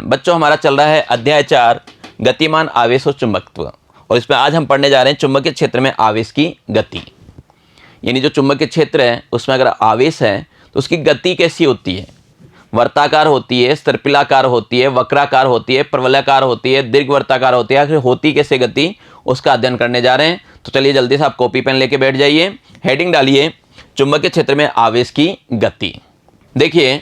बच्चों हमारा चल रहा है अध्याय 4 गतिमान आवेश और चुंबकत्व, और इसमें आज हम पढ़ने जा रहे हैं चुंबकीय क्षेत्र में आवेश की गति। यानी जो चुंबकीय क्षेत्र है उसमें अगर आवेश है तो उसकी गति कैसी होती है, वर्ताकार होती है, सर्पिलाकार होती है, वक्राकार होती है, प्रवलयाकार होती है, दीर्घवर्ताकार होती है, आखिर होती कैसे गति, उसका अध्ययन करने जा रहे हैं। तो चलिए जल्दी से आप कॉपी पेन लेके बैठ जाइए, हेडिंग डालिए चुंबकीय क्षेत्र में आवेश की गति। देखिए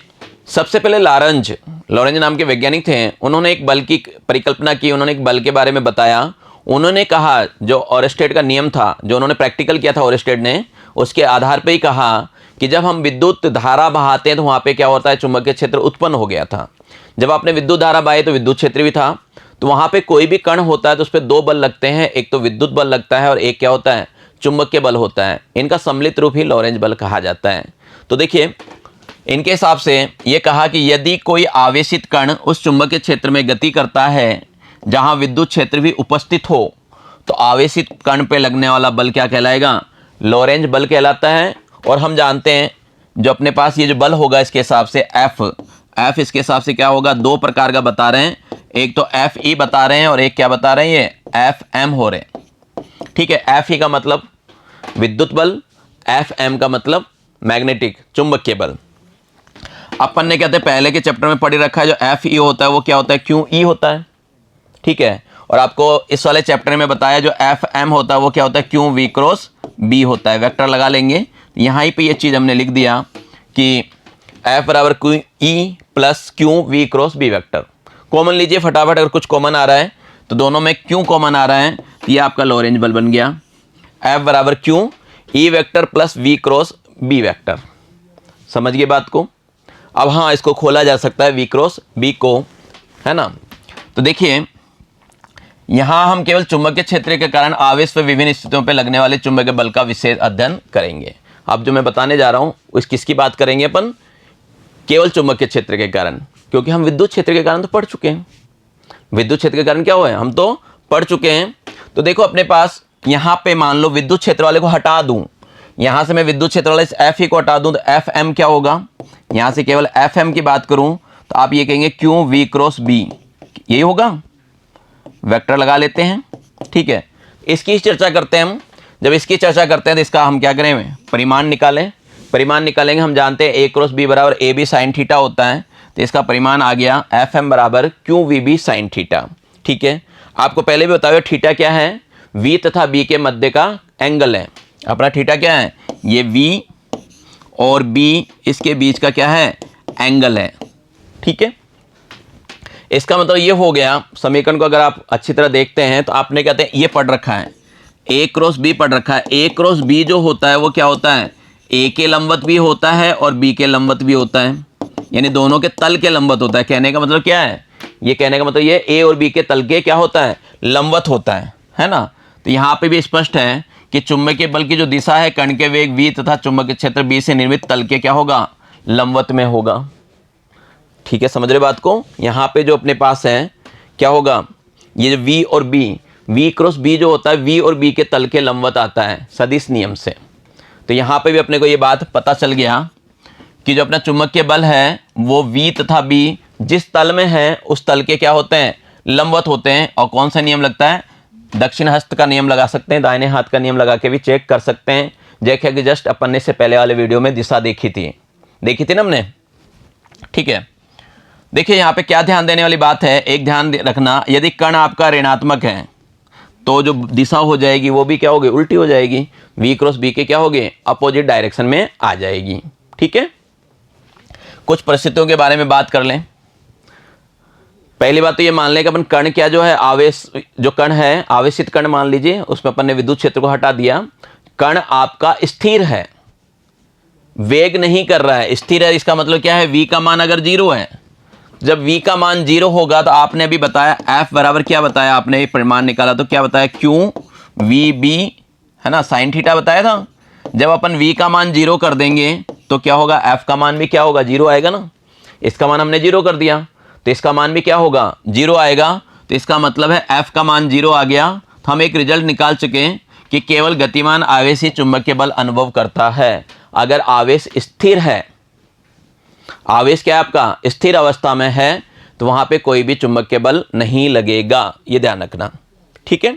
सबसे पहले लॉरेंज नाम के वैज्ञानिक थे, उन्होंने एक बल की परिकल्पना की, उन्होंने एक बल के बारे में बताया। उन्होंने कहा जो ओरेस्टेड का नियम था, जो उन्होंने प्रैक्टिकल किया था ओरेस्टेड ने, उसके आधार पर ही कहा कि जब हम विद्युत धारा बहाते हैं तो वहाँ पे क्या होता है, चुंबकीय क्षेत्र उत्पन्न हो गया था। जब आपने विद्युत धारा बहाई तो विद्युत क्षेत्र भी था। तो वहाँ पे कोई भी कण होता है तो उस पर दो बल लगते हैं, एक तो विद्युत बल लगता है और एक क्या होता है, चुंबकीय बल होता है। इनका सम्मिलित रूप ही लॉरेंज बल कहा जाता है। तो देखिए इनके हिसाब से ये कहा कि यदि कोई आवेशित कण उस चुंबकीय क्षेत्र में गति करता है जहाँ विद्युत क्षेत्र भी उपस्थित हो, तो आवेशित कण पे लगने वाला बल क्या कहलाएगा, लॉरेंज बल कहलाता है। और हम जानते हैं जो अपने पास ये जो बल होगा इसके हिसाब से एफ इसके हिसाब से क्या होगा, दो प्रकार का बता रहे हैं, एक तो एफ ई बता रहे हैं और एक क्या बता रहे हैं, ये एफ एम हो रहे हैं। ठीक है, एफ ई का मतलब विद्युत बल, एफ एम का मतलब मैग्नेटिक चुंबकीय बल। अपन ने कहते हैं पहले के चैप्टर में पढ़ी रखा है, जो एफ ई होता है वो क्या होता है, क्यू ई होता है। ठीक है, और आपको इस वाले चैप्टर में बताया जो एफ एम होता है वो क्या होता है, क्यू वी क्रॉस बी होता है। वेक्टर लगा लेंगे, यहाँ ही पे ये चीज़ हमने लिख दिया कि एफ बराबर Q E plus Q V cross B vector. Common लीजिए फटाफट, अगर कुछ कॉमन आ रहा है तो दोनों में क्यू कॉमन आ रहा है तो ये आपका लॉरेंज बल बन गया। एफ बराबर Q E vector plus V cross B vector. समझ गए बात को। अब हाँ, इसको खोला जा सकता है वी क्रॉस बी को, है ना। तो देखिए यहाँ हम केवल चुंबकीय क्षेत्र के कारण आवेश पर विभिन्न स्थितियों पर लगने वाले चुंबकीय बल का विशेष अध्ययन करेंगे। अब जो मैं बताने जा रहा हूँ उस किसकी बात करेंगे अपन, केवल चुंबकीय क्षेत्र के कारण, क्योंकि हम विद्युत क्षेत्र के कारण तो पढ़ चुके हैं। विद्युत क्षेत्र के कारण क्या हुआ है, हम तो पढ़ चुके हैं। तो देखो अपने पास यहाँ पे मान लो विद्युत क्षेत्र वाले को हटा दूं, यहाँ से मैं विद्युत क्षेत्र वाले एफ ई को हटा दूं तो एफ एम क्या होगा, यहाँ से केवल एफ एम की बात करूं तो आप ये कहेंगे क्यू वी क्रॉस बी, यही होगा। वेक्टर लगा लेते हैं। ठीक है, इसकी चर्चा करते हैं हम। जब इसकी चर्चा करते हैं तो इसका हम क्या करें, परिमाण निकालें। परिमाण निकालेंगे, हम जानते हैं ए क्रॉस बी बराबर ए बी साइन थीटा होता है, तो इसका परिमाण आ गया एफ एम बराबर Q V B sine theta. ठीक है, आपको पहले भी बताया थीटा क्या है, वी तथा बी के मध्य का एंगल है। अपना थीटा क्या है, ये वी और बी इसके बीच का क्या है, एंगल है। ठीक है, इसका मतलब ये हो गया, समीकरण को अगर आप अच्छी तरह देखते हैं तो आपने कहते हैं ये पढ़ रखा है, ए क्रॉस बी पढ़ रखा है। ए क्रॉस बी जो होता है वो क्या होता है, ए के लंबवत भी होता है और बी के लंबवत भी होता है, यानी दोनों के तल के लंबवत होता है। कहने का मतलब क्या है, ये कहने का मतलब ये ए और बी के तल के क्या होता है, लंबवत होता है ना। तो यहाँ पे भी स्पष्ट है कि चुंबकीय बल की जो दिशा है कण के वेग v तथा चुंबकीय क्षेत्र b से निर्मित तल के क्या होगा, लंबवत में होगा। ठीक है, समझ रहे बात को। यहाँ पे जो अपने पास है क्या होगा, ये जो v और b, v क्रॉस b जो होता है v और b के तल के लंबवत आता है सदिश नियम से। तो यहाँ पे भी अपने को ये बात पता चल गया कि जो अपना चुंबकीय बल है वो v तथा b जिस तल में है उस तल के क्या होते हैं, लंबवत होते हैं। और कौन सा नियम लगता है, दक्षिण हस्त का नियम लगा सकते हैं, दाहिने हाथ का नियम लगा के भी चेक कर सकते हैं। जैसे कि जस्ट अपन ने से पहले वाले वीडियो में दिशा देखी थी ना हमने। ठीक है, देखिए यहाँ पे क्या ध्यान देने वाली बात है, एक ध्यान रखना, यदि कण आपका ऋणात्मक है तो जो दिशा हो जाएगी वो भी क्या होगी, उल्टी हो जाएगी। वी क्रॉस बी के क्या होगी, अपोजिट डायरेक्शन में आ जाएगी। ठीक है, कुछ परिस्थितियों के बारे में बात कर लें। पहली बात तो ये मान लें कि अपन कण क्या जो है, आवेश जो कण है, आवेशित कण मान लीजिए, उसमें अपन ने विद्युत क्षेत्र को हटा दिया। कण आपका स्थिर है, वेग नहीं कर रहा है, स्थिर है। इसका मतलब क्या है, v का मान अगर 0 है, जब v का मान 0 होगा तो आपने अभी बताया f बराबर क्या बताया, आपने परिमाण निकाला तो क्या बताया, क्यू वी बी, है ना, साइन थीटा बताया था। जब अपन v का मान 0 कर देंगे तो क्या होगा, f का मान भी क्या होगा, 0 आएगा ना। इसका मान हमने 0 कर दिया तो इसका मान भी क्या होगा, 0 आएगा। तो इसका मतलब है f का मान 0 आ गया। तो हम एक रिजल्ट निकाल चुके हैं कि केवल गतिमान आवेश ही चुंबकीय बल अनुभव करता है। अगर आवेश स्थिर है, आवेश क्या है आपका, स्थिर अवस्था में है, तो वहां पे कोई भी चुंबकीय बल नहीं लगेगा, ये ध्यान रखना। ठीक है,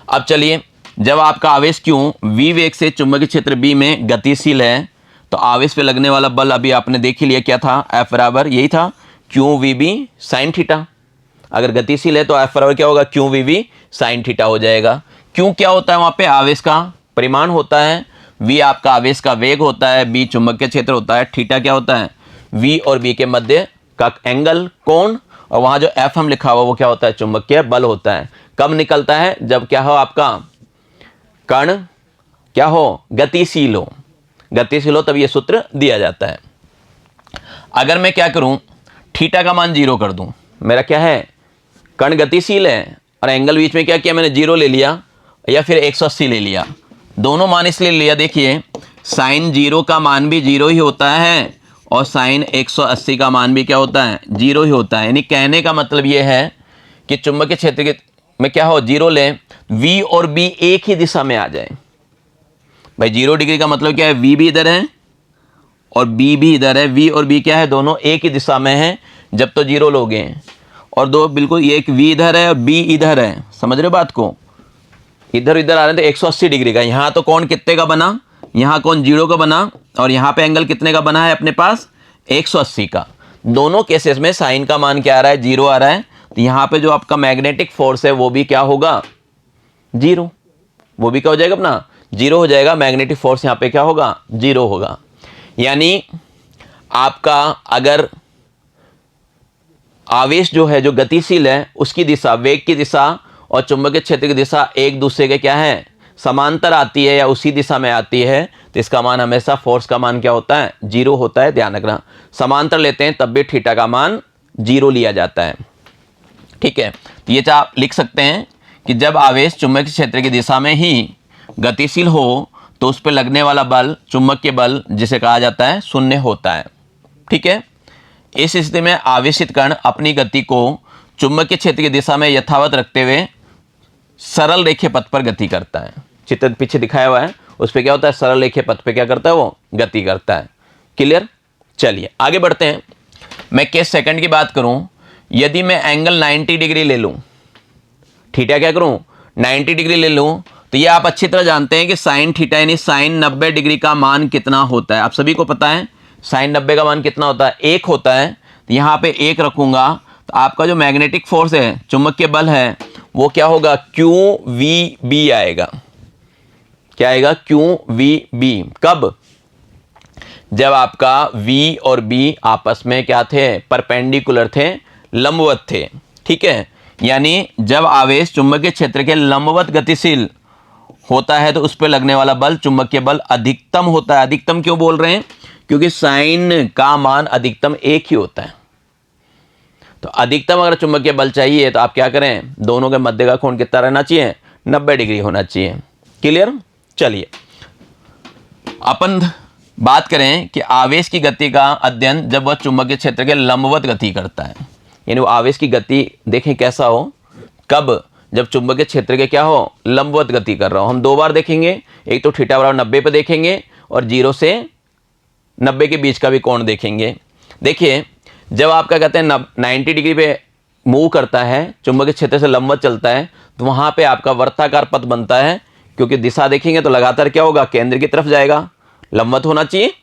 अब चलिए, जब आपका आवेश Q v वेग से चुंबकीय क्षेत्र B में गतिशील है तो आवेश पे लगने वाला बल अभी आपने देख ही लिया, क्या था, F बराबर यही था QVB sin थीटा। अगर गतिशील है तो F बराबर क्या होगा, QVB sin थीटा हो जाएगा। Q क्या होता है, वहां पे आवेश का परिमाण होता है, V आपका आवेश का वेग होता है, B चुंबकीय क्षेत्र होता है, थीटा क्या होता है, V और B के मध्य का एंगल, कोण, और वहां जो F हम लिखा हुआ वो क्या होता है, चुंबकीय बल होता है। कब निकलता है, जब क्या हो, आपका कण क्या हो, गतिशील हो, गतिशील हो तब ये सूत्र दिया जाता है। अगर मैं क्या करूं, थीटा का मान 0 कर दूं, मेरा क्या है, कण गतिशील है और एंगल बीच में क्या किया मैंने, 0 ले लिया या फिर 180 ले लिया, दोनों मान इसलिए लिया, देखिए साइन 0 का मान भी 0 ही होता है और साइन 180 का मान भी क्या होता है, 0 ही होता है। यानी कहने का मतलब ये है कि चुंबकीय क्षेत्र के में क्या हो, 0 लें, V और B एक ही दिशा में आ जाए। भाई 0 डिग्री का मतलब क्या है, V भी इधर है और B भी इधर है, V और B क्या है, दोनों एक ही दिशा में है जब तो 0 लोगे, और दो बिल्कुल, ये एक V इधर है और B इधर है, समझ रहे हो बात को, इधर इधर आ रहे हैं तो 180 डिग्री का। यहाँ तो कोण कितने का बना, यहाँ कोण 0 का बना और यहाँ पे एंगल कितने का बना है अपने पास, 180 का। दोनों केसेस में साइन का मान क्या आ रहा है, 0 आ रहा है, तो यहाँ पे जो आपका मैग्नेटिक फोर्स है वो भी क्या होगा, 0, वो भी क्या हो जाएगा अपना, 0 हो जाएगा। मैग्नेटिक फोर्स यहाँ पे क्या होगा, 0 होगा। यानी आपका अगर आवेश जो है, जो गतिशील है, उसकी दिशा, वेग की दिशा और चुंबकीय क्षेत्र की दिशा एक दूसरे के क्या है, समांतर आती है या उसी दिशा में आती है, तो इसका मान हमेशा, फोर्स का मान क्या होता है, 0 होता है, ध्यान रखना। समांतर लेते हैं तब भी थीटा का मान 0 लिया जाता है। ठीक है, तो ये आप लिख सकते हैं कि जब आवेश चुंबकीय क्षेत्र की दिशा में ही गतिशील हो तो उस पर लगने वाला बल, चुंबकीय बल, जिसे कहा जाता है, शून्य होता है। ठीक है, इस स्थिति में आवेशित कण अपनी गति को चुंबकीय क्षेत्र की दिशा में यथावत रखते हुए सरल रेखीय पथ पर गति करता है। चित्र पीछे दिखाया हुआ है, उस पर क्या होता है, सरल रेखीय पथ पे क्या करता है, वो गति करता है। क्लियर, चलिए आगे बढ़ते हैं। मैं केस सेकंड की बात करूं, यदि मैं एंगल 90 डिग्री ले लूं, थीटा क्या करूं, 90 डिग्री ले लूं, तो ये आप अच्छी तरह जानते हैं कि साइन थीटा यानी साइन 90 डिग्री का मान कितना होता है, आप सभी को पता है साइन 90 का मान कितना होता है, 1 होता है। तो यहाँ पे 1 रखूंगा तो आपका जो मैग्नेटिक फोर्स है, चुंबकीय बल है, वो क्या होगा, QVB आएगा। क्या आएगा, QVB। कब, जब आपका V और B आपस में क्या थे, परपेंडिकुलर थे, लंबवत थे। ठीक है, यानी जब आवेश चुंबकीय क्षेत्र के लंबवत गतिशील होता है तो उस पर लगने वाला बल, चुंबकीय बल, अधिकतम होता है। अधिकतम क्यों बोल रहे हैं, क्योंकि साइन का मान अधिकतम 1 ही होता है। तो अधिकतम अगर चुंबकीय बल चाहिए तो आप क्या करें, दोनों के मध्य का कोण कितना रहना चाहिए, 90 डिग्री होना चाहिए। क्लियर, चलिए अपन बात करें कि आवेश की गति का अध्ययन जब वह चुंबकीय क्षेत्र के लंबवत गति करता है, यानी वो आवेश की गति देखें कैसा हो, कब, जब चुंबकीय क्षेत्र के क्या हो, लंबवत गति कर रहा हो। हम 2 बार देखेंगे, एक तो थीटा बराबर 90 पे देखेंगे और 0 से 90 के बीच का भी कोण देखेंगे। देखिए जब आपका कहते हैं 90 डिग्री पे मूव करता है, चुंबकीय क्षेत्र से लंबवत चलता है, तो वहाँ पे आपका वर्ताकार पथ बनता है, क्योंकि दिशा देखेंगे तो लगातार क्या होगा, केंद्र की तरफ जाएगा, लंबवत होना चाहिए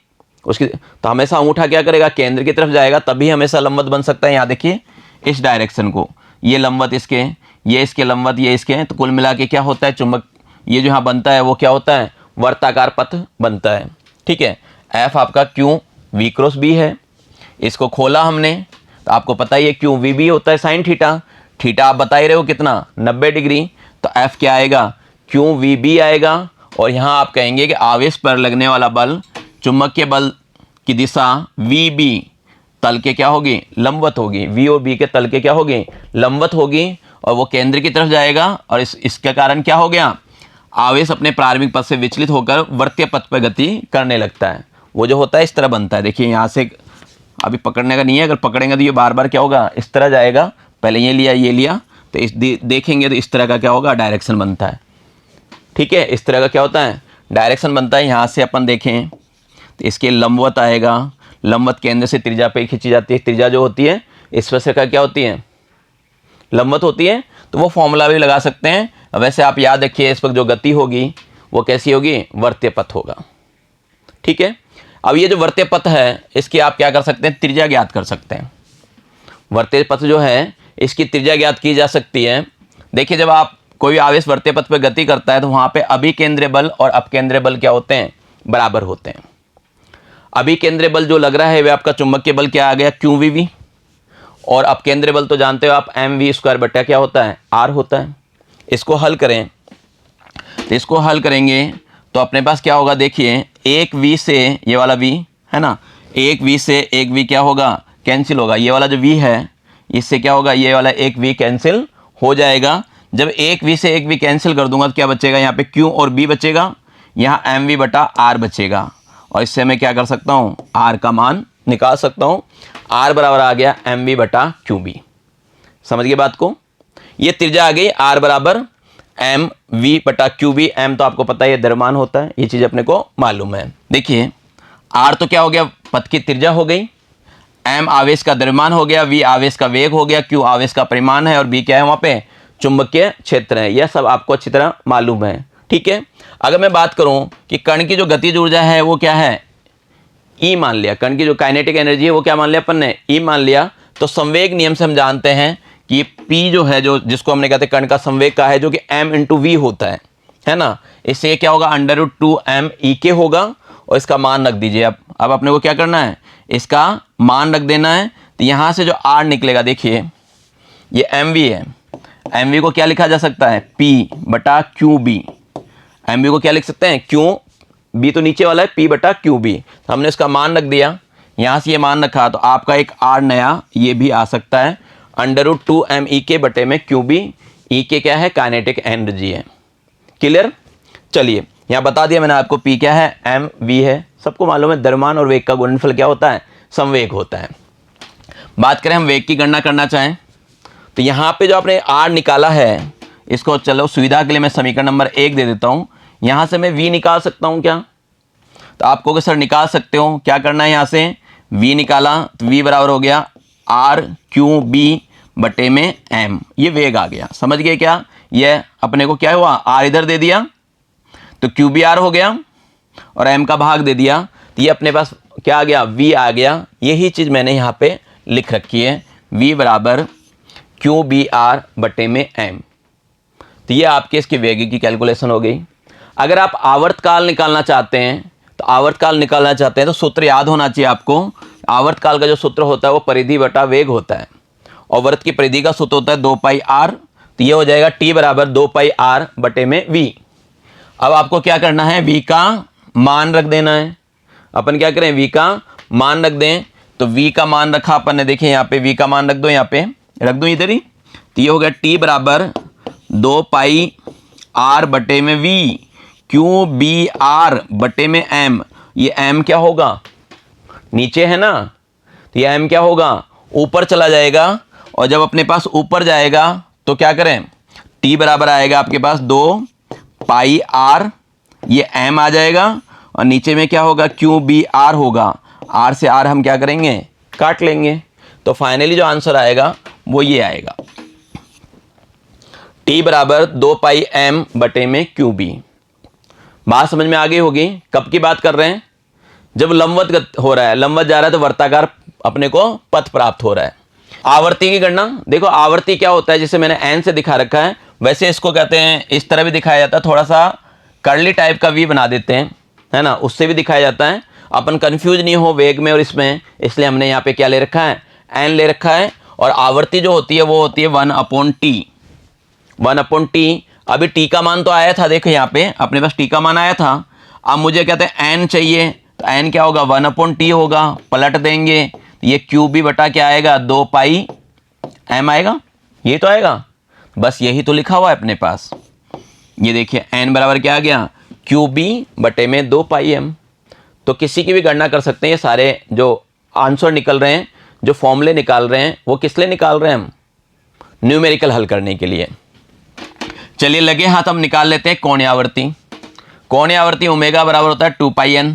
उसकी, तो हमेशा अंगूठा क्या करेगा, केंद्र की तरफ जाएगा, तभी हमेशा लंबवत बन सकता है। यहाँ देखिए इस डायरेक्शन को, ये लंबवत इसके, ये इसके लंबवत, ये इसके, तो कुल मिला के क्या होता है, चुंबक ये जो यहाँ बनता है वो क्या होता है, वर्ताकार पथ बनता है। ठीक है, F आपका QV क्रॉस B है, इसको खोला हमने तो आपको पता ही है QVB होता है साइन थीटा, थीटा आप बता ही रहे हो कितना, 90 डिग्री, तो F क्या आएगा, QVB आएगा। और यहाँ आप कहेंगे कि आवेश पर लगने वाला बल, चुंबकीय बल की दिशा VB तल के क्या होगी, लंबवत होगी, V और B के तल के क्या होगी, लंबवत होगी, और वो केंद्र की तरफ जाएगा, और इसके कारण क्या हो गया, आवेश अपने प्रारंभिक पथ से विचलित होकर वृत्तीय पथ पर गति करने लगता है। वो जो होता है इस तरह बनता है, देखिए यहाँ से अभी पकड़ने का नहीं है, अगर पकड़ेंगे तो ये बार बार क्या होगा, इस तरह जाएगा, पहले ये लिया, तो इस देखेंगे तो इस तरह का क्या होगा, डायरेक्शन बनता है। ठीक है, इस तरह का क्या होता है, डायरेक्शन बनता है। यहाँ से अपन देखें तो इसके लंबवत आएगा, लंबवत केंद्र से त्रिज्या पे खींची जाती है, त्रिज्या जो होती है स्पर्शरेखा क्या होती है, लंबवत होती है, तो वो फॉर्मूला भी लगा सकते हैं। वैसे आप याद रखिए इस पर जो गति होगी वो कैसी होगी, वर्त्य पथ होगा। ठीक है, अब ये जो वर्त्य पथ है इसकी आप क्या कर सकते हैं, त्रिज्या ज्ञात कर सकते हैं। वर्त्य पथ जो है इसकी त्रिज्या ज्ञात की जा सकती है। देखिए जब आप कोई आवेश वर्त्य पथ पर गति करता है तो वहाँ पे अभिकेंद्रीय बल और अपकेंद्रीय बल क्या होते हैं, बराबर होते हैं। अभिकेंद्रीय बल जो लग रहा है वह आपका चुंबकीय बल क्या आ गया, QVV, और अपकेंद्रीय बल तो जानते हो आप mv² बटा क्या होता है, R होता है। इसको हल करें तो इसको हल करेंगे तो अपने पास क्या होगा, देखिए एक V से ये वाला V है ना, एक V से एक V क्या होगा, कैंसिल होगा। ये वाला जो V है इससे क्या होगा, ये वाला एक V कैंसिल हो जाएगा। जब एक V से एक V कैंसिल कर दूंगा तो क्या बचेगा, यहाँ पे Q और B बचेगा, यहाँ mv बटा R बचेगा। और इससे मैं क्या कर सकता हूँ, R का मान निकाल सकता हूँ। R बराबर आ गया mv बटा QB। समझ गए बात को। ये त्रिज्या आ गई R बराबर mv बटा QB। m तो आपको पता है ये द्रव्यमान होता है, ये चीज़ अपने को मालूम है। देखिए R तो क्या हो गया, पथ की त्रिज्या हो गई, m आवेश का द्रव्यमान हो गया, v आवेश का वेग हो गया, q आवेश का परिमाण है, और b क्या है वहाँ पे, चुंबकीय क्षेत्र है। यह सब आपको अच्छी तरह मालूम है। ठीक है, अगर मैं बात करूं कि कण की जो गतिज ऊर्जा है वो क्या है, E मान लिया। कण की जो काइनेटिक एनर्जी है वो क्या मान लिया अपन ने, E मान लिया। तो संवेग नियम से हम जानते हैं कि P जो है, जो जिसको हमने कहते हैं कण का संवेग का है, जो कि m × v होता है ना। इससे क्या होगा, √2m E होगा, और इसका मान रख दीजिए। अब अपने को क्या करना है, इसका मान रख देना है। तो यहाँ से जो R निकलेगा, देखिए ये mv है, mv को क्या लिखा जा सकता है, P बटा QB। mv को क्या लिख सकते हैं, B तो नीचे वाला है, P बटा QB। तो हमने इसका मान रख दिया, यहाँ से ये मान रखा, तो आपका एक R नया ये भी आ सकता है, √2m E बटे में QB। E क्या है, काइनेटिक एनर्जी है। क्लियर। चलिए यहाँ बता दिया मैंने आपको, P क्या है, mv है, सबको मालूम है। द्रव्यमान और वेग का गुणनफल क्या होता है, संवेग होता है। बात करें हम वेग की गणना करना चाहें तो यहाँ पे जो आपने R निकाला है, इसको चलो सुविधा के लिए मैं समीकरण नंबर 1 दे देता हूँ। यहाँ से मैं V निकाल सकता हूँ क्या, तो आपको कि सर निकाल सकते हो। क्या करना है, यहाँ से V निकाला तो V बराबर हो गया RQB बटे में M। ये वेग आ गया, समझ गए क्या। ये अपने को क्या हुआ, R इधर दे दिया तो QBR हो गया, और M का भाग दे दिया, तो ये अपने पास क्या आ गया, V आ गया। यही चीज़ मैंने यहाँ पे लिख रखी है, V बराबर QBR बटे में M। तो ये आपके इसकी वेग की कैलकुलेशन हो गई। अगर आप आवर्तकाल निकालना चाहते हैं तो सूत्र याद होना चाहिए आपको। आवर्तकाल का जो सूत्र होता है वो परिधि बटा वेग होता है, और वृत्त की परिधि का सूत्र होता है 2πr। तो ये हो जाएगा T बराबर 2πr बटे में V। अब आपको क्या करना है, V का मान रख देना है। अपन क्या करें, V का मान रख दें। तो V का मान रखा अपन ने, देखिए यहाँ पे V का मान रख दो, यहाँ पे रख दो इधर ही। तो ये हो गया T बराबर 2πr बटे में V, QBR बटे में M। ये M क्या होगा, नीचे है ना, तो ये M क्या होगा, ऊपर चला जाएगा। और जब अपने पास ऊपर जाएगा तो क्या करें, T बराबर आएगा आपके पास 2πr, ये M आ जाएगा, और नीचे में क्या होगा, QBR होगा। R से R हम क्या करेंगे, काट लेंगे। तो फाइनली जो आंसर आएगा वो ये आएगा, T बराबर 2πm बटे में QB। बात समझ में आ गई होगी। कब की बात कर रहे हैं, जब लंबवत हो रहा है, लंबवत जा रहा है तो वर्ताकार अपने को पथ प्राप्त हो रहा है। आवर्ती की गणना देखो, आवर्ती क्या होता है, जिसे मैंने n से दिखा रखा है, वैसे इसको कहते हैं, इस तरह भी दिखाया जाता है, थोड़ा सा कर्ली टाइप का V बना देते हैं, है ना, उससे भी दिखाया जाता है। अपन कंफ्यूज नहीं हो वेग में और इसमें, इसलिए हमने यहाँ पे क्या ले रखा है, n ले रखा है। और आवर्ती जो होती है वो होती है 1/t। 1/t। अभी t का मान तो आया था, देखो यहाँ पे अपने पास t का मान आया था। अब मुझे कहते हैं n चाहिए, तो n क्या होगा, 1/t होगा। पलट देंगे तो ये QB बटा क्या आएगा, 2πm आएगा। ये तो आएगा, बस यही तो लिखा हुआ है अपने पास। ये देखिए n बराबर क्या आ गया, QB बटे में 2πm। तो किसी की भी गणना कर सकते हैं। ये सारे जो आंसर निकल रहे हैं, जो फॉर्मूले निकाल रहे हैं, वो किस लिए निकाल रहे हैं हम, न्यूमेरिकल हल करने के लिए। चलिए लगे हाथ, हम निकाल लेते हैं कोणीय आवर्ती। कोणीय आवर्ती ओमेगा बराबर होता है 2πn।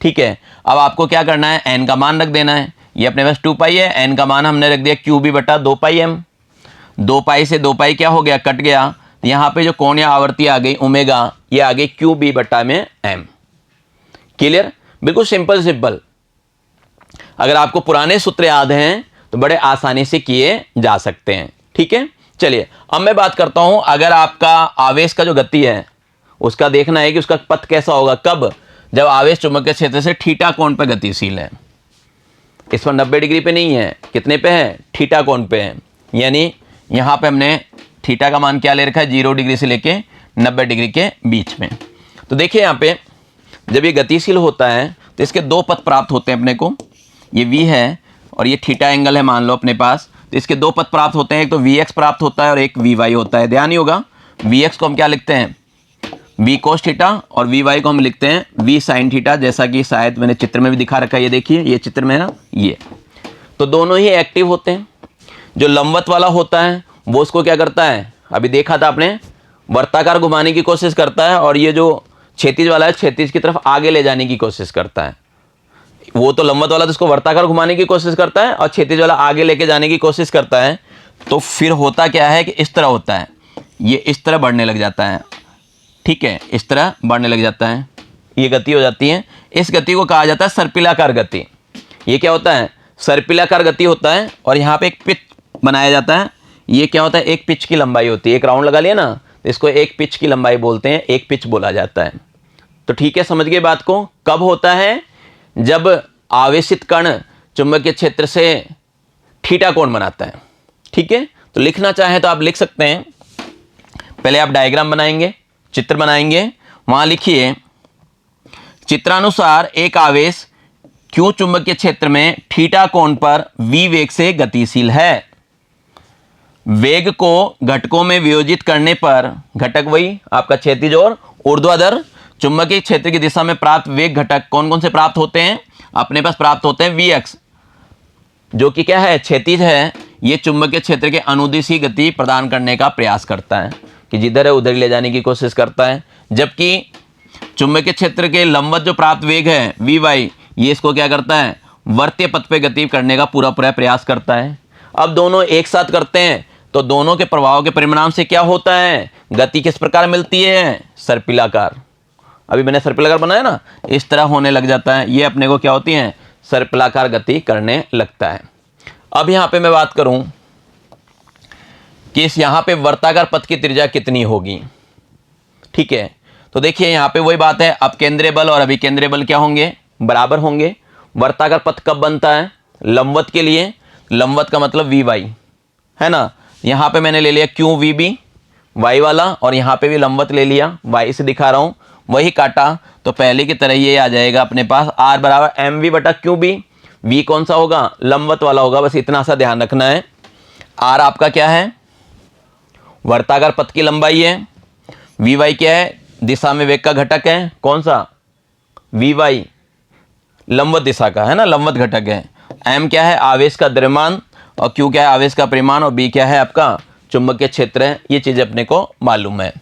ठीक है, अब आपको क्या करना है, n का मान रख देना है। ये अपने पास 2 पाई है, एन का मान हमने रख दिया क्यू बी बटा 2 पाई एम। 2 पाई से 2 पाई क्या हो गया, कट गया। तो यहाँ पे जो कोण या आवर्ती आ गई ओमेगा, ये आ गई क्यू बी बटा में एम। क्लियर, बिल्कुल सिंपल सिंपल। अगर आपको पुराने सूत्र याद हैं तो बड़े आसानी से किए जा सकते हैं। ठीक है, चलिए अब मैं बात करता हूं, अगर आपका आवेश का जो गति है उसका देखना है कि उसका पथ कैसा होगा, कब, जब आवेश चुंबकीय क्षेत्र से थीटा कोण पर गतिशील है। इस पर 90 डिग्री पे नहीं है, कितने पे है, थीटा कोण पे है। यानी यहां पे हमने थीटा का मान क्या ले रखा है, 0 डिग्री से लेके 90 डिग्री के बीच में। तो देखिए यहां पे जब ये गतिशील होता है तो इसके दो पथ प्राप्त होते हैं अपने को, ये v है और ये थीटा एंगल है मान लो अपने पास। तो इसके दो पथ प्राप्त होते हैं, एक तो vx प्राप्त होता है और एक vy होता है। ध्यान ही होगा, vx को हम क्या लिखते हैं, v cos थीटा, और vy को हम लिखते हैं v sin थीटा, जैसा कि शायद मैंने चित्र में भी दिखा रखा है। ये देखिए, ये चित्र में है ना, ये तो दोनों ही एक्टिव होते हैं। जो लंबवत वाला होता है वो उसको क्या करता है, अभी देखा था आपने, वर्ताकार घुमाने की कोशिश करता है, और ये जो क्षैतिज वाला है क्षैतिज की तरफ आगे ले जाने की कोशिश करता है। वो तो लंबवत वाला तो इसको वर्ताकार घुमाने की कोशिश करता है और क्षैतिज वाला आगे लेके जाने की कोशिश करता है। तो फिर होता क्या है कि इस तरह होता है, ये इस तरह बढ़ने लग जाता है। ठीक है, इस तरह बढ़ने लग जाता है, ये गति हो जाती है। इस गति को कहा जाता है सर्पिलाकार गति। ये क्या होता है, सर्पिलाकार गति होता है। और यहाँ पे एक पिच बनाया जाता है। ये क्या होता है, एक पिच की लंबाई होती है। एक राउंड लगा लिया ना, तो इसको एक पिच की लंबाई बोलते हैं, एक पिच बोला जाता है। तो ठीक है, समझ गए बात को। कब होता है, जब आवेशित कण चुंबकीय क्षेत्र से थीटा कोण बनाता है। ठीक है, तो लिखना चाहे तो आप लिख सकते हैं। पहले आप डायग्राम बनाएंगे, चित्र बनाएंगे, वहां लिखिए चित्रानुसार एक आवेश क्यू चुंबकीय क्षेत्र में थीटा कोण पर v वेग से गतिशील है। वेग को घटकों में वियोजित करने पर घटक वही आपका क्षैतिज और ऊर्ध्वाधर चुंबकीय क्षेत्र की दिशा में प्राप्त वेग घटक कौन कौन से प्राप्त होते हैं, अपने पास प्राप्त होते हैं vx, जो कि क्या है, क्षैतिज है। ये चुंबकीय क्षेत्र के अनुदिश ही गति प्रदान करने का प्रयास करता है कि जिधर है उधर ले जाने की कोशिश करता है। जबकि चुंबकीय क्षेत्र के लंबवत जो प्राप्त वेग है vy, ये इसको क्या करता है, वर्तीय पथ पे गति करने का पूरा प्रयास करता है। अब दोनों एक साथ करते हैं तो दोनों के प्रभाव के परिणाम से क्या होता है, गति किस प्रकार मिलती है, सर्पिलाकार। अभी मैंने सर्पिलाकार बनाया ना, इस तरह होने लग जाता है। ये अपने को क्या होती है, सर्पिलाकार गति करने लगता है। अब यहाँ पे मैं बात करूं कि इस यहाँ पे वर्ताकार पथ की त्रिज्या कितनी होगी। ठीक है, तो देखिए यहाँ पे वही बात है, अपकेंद्रीय बल और अभिकेंद्रीय बल क्या होंगे, बराबर होंगे। वर्ताकार पथ कब बनता है, लंबवत के लिए, लंबवत का मतलब vy है ना। यहाँ पे मैंने ले लिया क्यू vb y वाला, और यहाँ पे भी लंबवत ले लिया, y से दिखा रहा हूँ, वही काटा। तो पहले की तरह ये आ जाएगा अपने पास r बराबर mv बटा qb। v कौन सा होगा, लंबवत वाला होगा, बस इतना सा ध्यान रखना है। r आपका क्या है, वर्ताकार पथ की लंबाई है। vy क्या है, दिशा में वेग का घटक है, कौन सा, vy लंबवत दिशा का है ना, लंबवत घटक है। m क्या है, आवेश का द्रव्यमान, और q क्या है, आवेश का परिमाण, और b क्या है आपका चुंबकीय क्षेत्र है। ये चीजें अपने को मालूम है।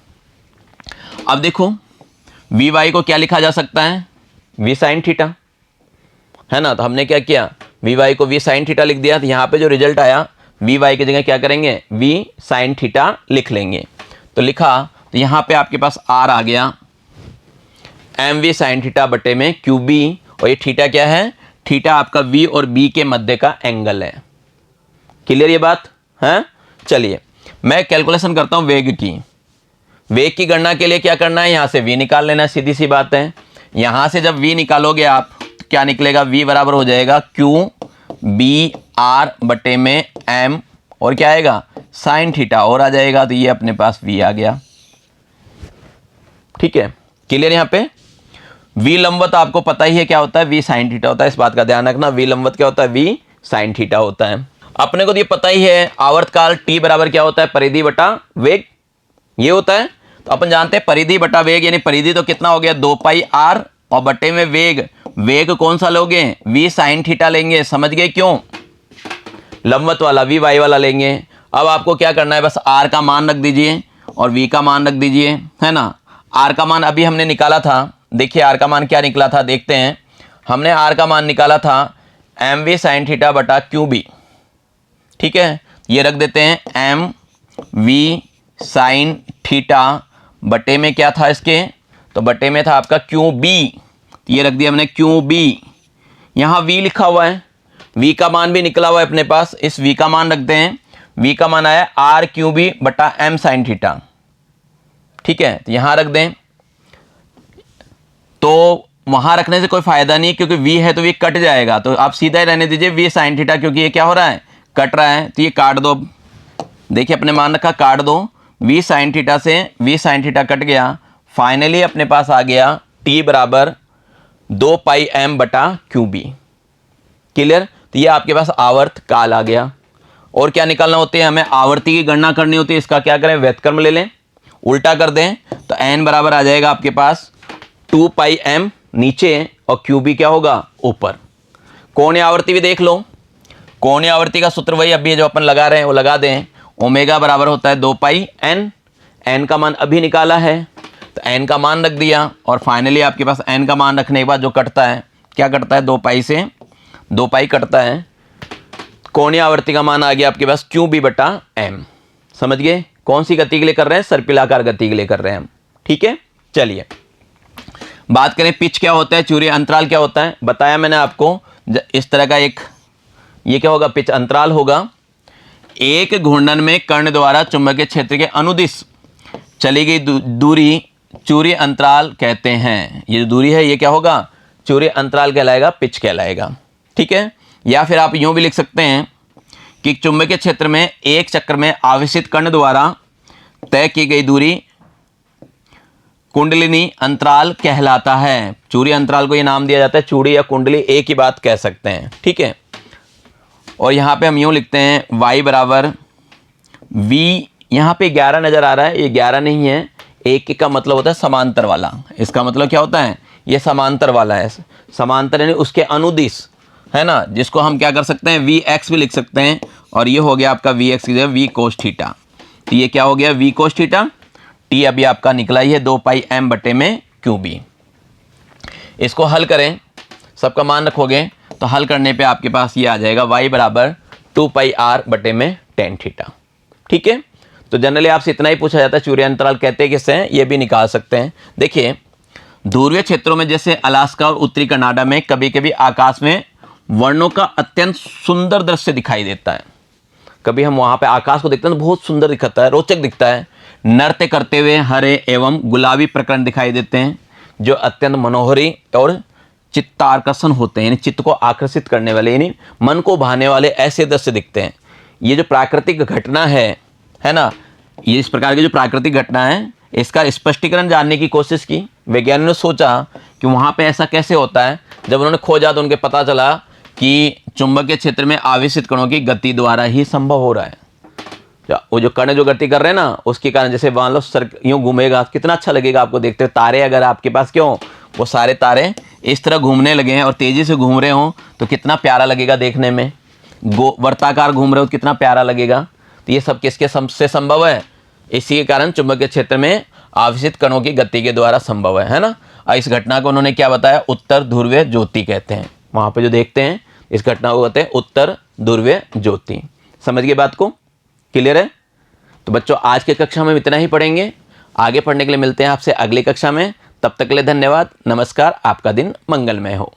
अब देखो vy को क्या लिखा जा सकता है, v sin थीटा है ना। तो हमने क्या किया, vy को v sin थीटा लिख दिया। तो यहाँ पे जो रिजल्ट आया, vy की जगह क्या करेंगे, v sin थीटा लिख लेंगे। तो लिखा, तो यहाँ पे आपके पास r आ गया mv sin थीटा बटे में qb, और ये थीटा क्या है, थीटा आपका v और b के मध्य का एंगल है। क्लियर ये बात है। चलिए मैं कैलकुलेशन करता हूं वेग की। वेग की गणना के लिए क्या करना है, यहां से v निकाल लेना, सीधी सी बात है। यहां से जब v निकालोगे आप तो क्या निकलेगा, v बराबर हो जाएगा q b r बटे में m, और क्या आएगा, साइन थीटा और आ जाएगा। तो ये अपने पास v आ गया। ठीक है, क्लियर। यहाँ पे v लंबवत आपको पता ही है क्या होता है, v साइन थीटा होता है, इस बात का ध्यान रखना। v लंबवत क्या होता है, v साइन थीटा होता है। अपने को तो ये पता ही है, आवर्तकाल t बराबर क्या होता है, परिधि बटा वेग, ये होता है। तो अपन जानते हैं परिधि बटा वेग, यानी परिधि तो कितना हो गया, 2 पाई r, और बटे में वेग, वेग कौन सा लोगे, v साइन थीटा लेंगे। समझ गए क्यों, लंबवत वाला v y वाला लेंगे। अब आपको क्या करना है, बस r का मान रख दीजिए और v का मान रख दीजिए, है ना। r का मान अभी हमने निकाला था, देखिए r का मान क्या निकला था, देखते हैं। हमने r का मान निकाला था एम वी साइन थीटा बटा क्यू बी। ठीक है, ये रख देते हैं एम वी साइन थीटा बटे में क्या था इसके, तो बटे में था आपका क्यू बी, ये रख दिया हमने क्यू बी। यहाँ v लिखा हुआ है, v का मान भी निकला हुआ है अपने पास, इस v का मान रखते हैं। v का मान आया आर क्यू बी बटा एम साइन थीटा। ठीक है, तो यहां रख दें, तो वहां रखने से कोई फायदा नहीं क्योंकि v है तो v कट जाएगा, तो आप सीधा ही रहने दीजिए v साइन थीटा, क्योंकि ये क्या हो रहा है, कट रहा है, तो ये काट दो। देखिए अपने मान रखा, काट दो, v साइन थीटा से v साइन थीटा कट गया, फाइनली अपने पास आ गया t बराबर 2 पाई m बटा क्यू बी। क्लियर, तो ये आपके पास आवर्त काल आ गया। और क्या निकालना होती है, हमें आवर्ती की गणना करनी होती है, इसका क्या करें, व्युत्क्रम ले लें, उल्टा कर दें, तो n बराबर आ जाएगा आपके पास 2 पाई m नीचे और क्यू बी क्या होगा ऊपर। कोणीय आवर्ती भी देख लो, कोणीय आवर्ती का सूत्र वही अभी जो अपन लगा रहे हैं वो लगा दें, ओमेगा बराबर होता है 2 पाई n, n का मान अभी निकाला है तो n का मान रख दिया, और फाइनली आपके पास n का मान रखने के बाद जो कटता है, क्या कटता है, 2 पाई से 2 पाई कटता है, कोणीय आवर्ती का मान आ गया आपके पास क्यू बी बटा m। समझ गए, कौन सी गति के लिए कर रहे हैं, सर्पिलाकार गति के लिए कर रहे हैं हम। ठीक है, चलिए बात करें पिच क्या होता है, चूर्य अंतराल क्या होता है, बताया मैंने आपको। इस तरह का एक, ये क्या होगा, पिच अंतराल होगा। एक घूर्णन में कर्ण द्वारा चुंबकीय क्षेत्र के अनुदिश चली गई दूरी चूर्य अंतराल कहते हैं। ये जो दूरी है ये क्या होगा, चूर्य अंतराल कहलाएगा, पिच कहलाएगा। ठीक है, या फिर आप यूं भी लिख सकते हैं कि चुंबकीय क्षेत्र में एक चक्र में आवेशित कर्ण द्वारा तय की गई दूरी कुंडलिनी अंतराल कहलाता है। चूर्य अंतराल को ये नाम दिया जाता है, चूड़ी या कुंडली एक ही बात कह सकते हैं। ठीक है, और यहाँ पे हम यूं लिखते हैं y बराबर v, यहाँ पे 11 नजर आ रहा है, ये 11 नहीं है, एक का मतलब होता है समांतर वाला। इसका मतलब क्या होता है, ये समांतर वाला है, समांतर यानी उसके अनुदिश है ना, जिसको हम क्या कर सकते हैं, vx भी लिख सकते हैं, और ये हो गया आपका vx की जगह v कोस थीटा। तो ये क्या हो गया, v कोस थीटा, t अभी आपका निकला ही है 2 पाई m बटे में क्यू बी। इसको हल करें, सबका मान रखोगे तो हल करने पे आपके पास ये आ जाएगा y बराबर 2 पाई r बटे में tan थीटा। ठीक है, तो जनरली आपसे इतना ही पूछा जाता है, चूर्य अंतराल कहते किससे हैं, ये भी निकाल सकते हैं। देखिए ध्रुवीय क्षेत्रों में जैसे अलास्का और उत्तरी कनाडा में कभी कभी आकाश में वर्णों का अत्यंत सुंदर दृश्य दिखाई देता है। कभी हम वहाँ पे आकाश को देखते हैं तो बहुत सुंदर दिखता है, रोचक दिखता है। नृत्य करते हुए हरे एवं गुलाबी प्रकरण दिखाई देते हैं जो अत्यंत मनोहरी और चित्ताकर्षण होते हैं, यानी चित्त को आकर्षित करने वाले, यानी मन को भाने वाले ऐसे दृश्य दिखते हैं। ये जो प्राकृतिक घटना है ना, ये इस प्रकार की जो प्राकृतिक घटना है, इसका स्पष्टीकरण जानने की कोशिश की। वैज्ञानिकों ने सोचा कि वहाँ पे ऐसा कैसे होता है। जब उन्होंने खोजा तो उनके पता चला कि चुंबकीय क्षेत्र में आवेशित कणों की गति द्वारा ही संभव हो रहा है। वो जो कण जो गति कर रहे हैं ना, उसके कारण जैसे मान लो सर यूँ घूमेगा, कितना अच्छा लगेगा आपको देखते हुए। तारे अगर आपके पास, क्यों वो सारे तारे इस तरह घूमने लगे हैं और तेज़ी से घूम रहे हों तो कितना प्यारा लगेगा देखने में। वर्ताकार घूम रहे हो तो कितना प्यारा लगेगा। तो ये सब किसके से संभव है, इसी के कारण चुंबकीय क्षेत्र में आवेशित कणों की गति के द्वारा संभव है ना। इस घटना को उन्होंने क्या बताया, उत्तर ध्रुवीय ज्योति कहते हैं। वहाँ पे जो देखते हैं इस घटना को कहते हैं उत्तर ध्रुवीय ज्योति। समझ गए बात को, क्लियर है। तो बच्चों आज के कक्षा में इतना ही पढ़ेंगे, आगे पढ़ने के लिए मिलते हैं आपसे अगली कक्षा में। तब तक के लिए धन्यवाद, नमस्कार, आपका दिन मंगलमय हो।